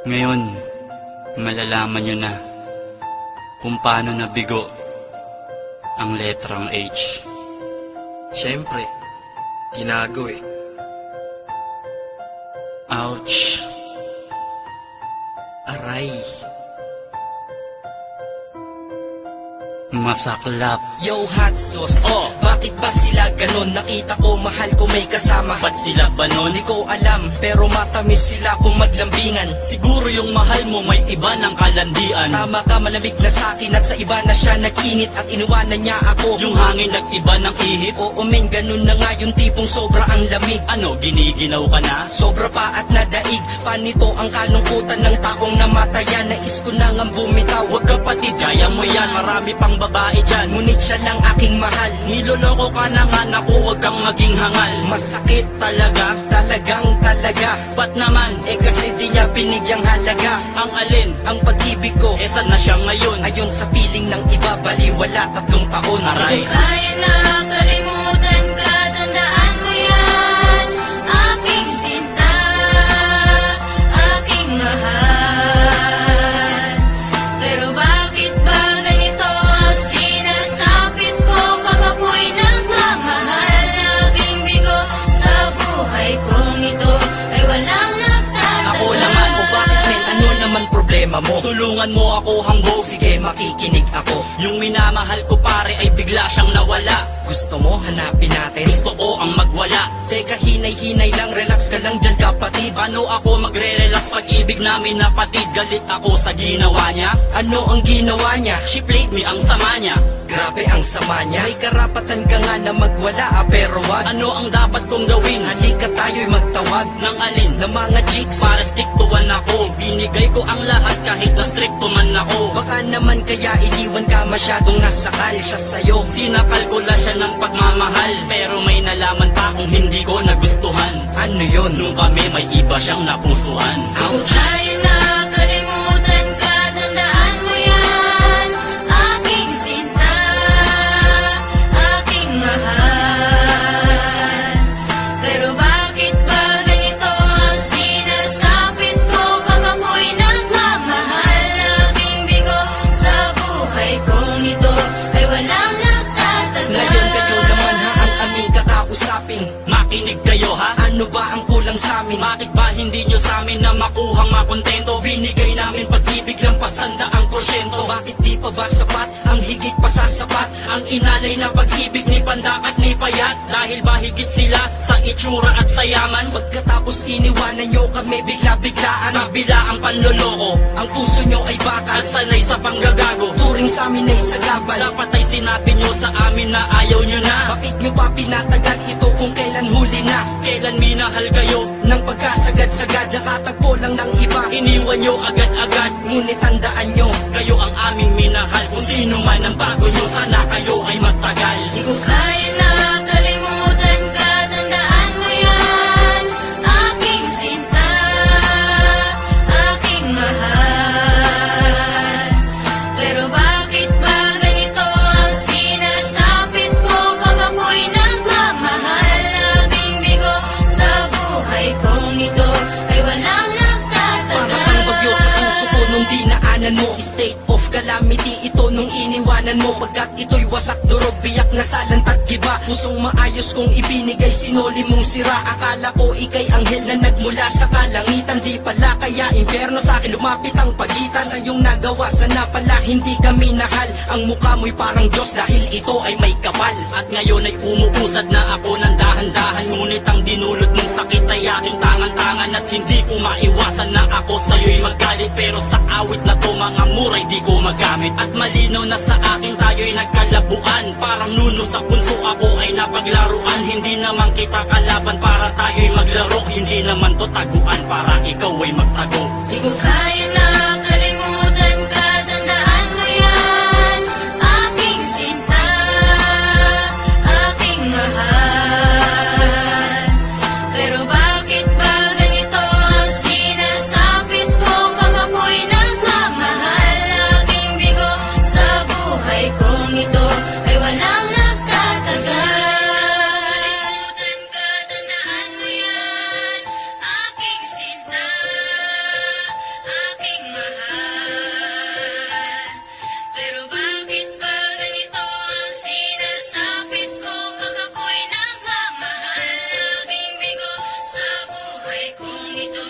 Ngayon, malalaman nyo na kung paano nabigo ang letrang H. Siyempre, tinago eh. Ouch. Aray. Masaklap. Yo, hot sauce. Oh. Bakit ba sila ganon? Nakita ko, mahal ko may kasama. Ba't sila ba nun? Di ko alam, pero matamis sila kung maglambingan. Siguro yung mahal mo may iba ng kalandian. Tama ka, malamig na sakin at sa iba na siya nag-init at inuwanan niya ako. Yung hangin nag-iba ng ihip. Oo men, ganun na nga yung tipong sobra ang lamig. Ano, giniginaw ka na? Sobra pa at nadaig. Panito ang kalungkutan ng taong namatayan. Nais ko na nga bumitaw. Huwag kapatid, kaya mo yan. Marami pang babae dyan. Ngunit siya lang aking mahal. Niloloko ka na nga, naku, huwag kang maging hangal. Masakit Talaga? talagang talaga. Ba't naman? Eh kasi di niya binigyang halaga. Ang alin? Ang pag-ibig ko, Eh saan na siya ngayon? ayon sa piling ng iba, baliwala 3 taon. Aray. Kaya na kalimutan ka, tandaan mo yan. Aking sinta, aking mahal. Pero bakit ba ganito ang sinasapit ko? Pag ako'y nagmamahal, laging bigo sa buhay kong ito ay walang Ako naman, o nagtatagal. bakit men, ano naman problema mo? Tulungan mo ako hambog. Sige, makikinig ako. Yung minamahal ko pare ay bigla siyang nawala. Gusto mo, hanapin natin? Gusto ko ang magwala. Teka, hinay-hinay lang, relax ka lang dyan kapatid. Paano ako magre-relax pag ibig namin napatid? Galit ako sa ginawa niya. Ano ang ginawa niya? She played me, ang sama niya. Grabe ang sama niya. May karapatan ka nga na magwala, pero wag. Ano ang dapat kong gawin? Halika tayo'y magtawag Ng alin? ng mga chicks. Para stick to one ako. Binigay ko ang lahat kahit na stricto man ako. Baka naman kaya iniwan ka masyadong nasakal siya sa'yo. Sinakalkula siya ng pagmamahal, pero may nalaman pa kung hindi ko nagustuhan. Ano yun? Nung kami may iba siyang napusuan. Ouch! Kaya na kalimutan ka, tandaan mo yan. Aking sinta, aking mahal. Pero bakit ba ganito ang sinasapit ko? Pag ako'y nagmamahal, laging bigo sa buhay kong ito ay walang Ngayon kayo nagtatagal. naman ha ang aming kakausapin. Makinig kayo ha? Ano ba ang kulang sa amin? Bakit ba hindi nyo sa amin na makuhang makontento? Binigay namin pag-ibig lang pasandaang porsyento. Bakit di pa ba sapat ang higit pa sa sapat? Ang inalay na pag-ibig ni Pandak at ni Payat. Dahil ba higit sila sa itsura at sa yaman? Pagkatapos iniwanan nyo kami bigla-biglaan. Kabila ang panloloko Ang puso nyo ay bakal. at sanay sa panggagago. Turing sa amin ay sagabal. Dapat ay sinabi nyo sa amin na ayaw nyo na. Bakit nyo pa pinatagal ito kung kailan huli na? Kailan minahal kayo? Nang pagkasagad-sagad nakatagpo lang ng iba. Iniwan nyo agad-agad. Ngunit tandaan nyo, Kayo ang aming minahal. Kung sino man ang bago nyo, sana kayo ay magtagal. Di ko kaya na kalimutan ka, tandaan mo yan. Aking sinta, aking mahal. Pero bakit ba ganito ang sinasapit ko? Pag ako'y nagmamahal, laging bigo sa buhay kong ito ay walang parang nagtatagal. ang bagyo sa puso ko nung dinaanan mo. State of calamity ito nung iniwanan mo. Pagkat ito'y wasak, durog, biyak na salantat giba. Pusong maayos kong ibinigay, sinoli mong sira. Akala ko ikay anghel na nagmula sa kalangitan. Di pala kaya impyerno sa akin lumapit ang pagitan. Sa iyong nagawa, sana pala hindi kami nahal. Ang mukha mo'y parang Diyos dahil ito ay may kapal. At ngayon ay umuusad na ako ng dahan-dahan. Ngunit ang dinulot mong sakit ay aking tangan-tangan. At hindi ko maiwasan na ako sa'yo'y magalit. Pero sa awit na to mga muray di ko magamit. At malinaw na sa akin tayo'y nagkalabuan. Parang nuno sa punso ako ay napaglaruan. Hindi naman kita kalaban para tayo'y maglaro. Hindi naman to taguan para ikaw ay magtago. Di ko kaya na kalimutan ka, tandaan mo yan. Aking sinta, aking mahal. Pero bakit ba ganito ang sinasapit ko? Pag ako'y nagmamahal, laging bigo sa buhay kong ito ay walang nagtatagal. Kalimutan ka, tandaan mo yan. Aking sinta, ito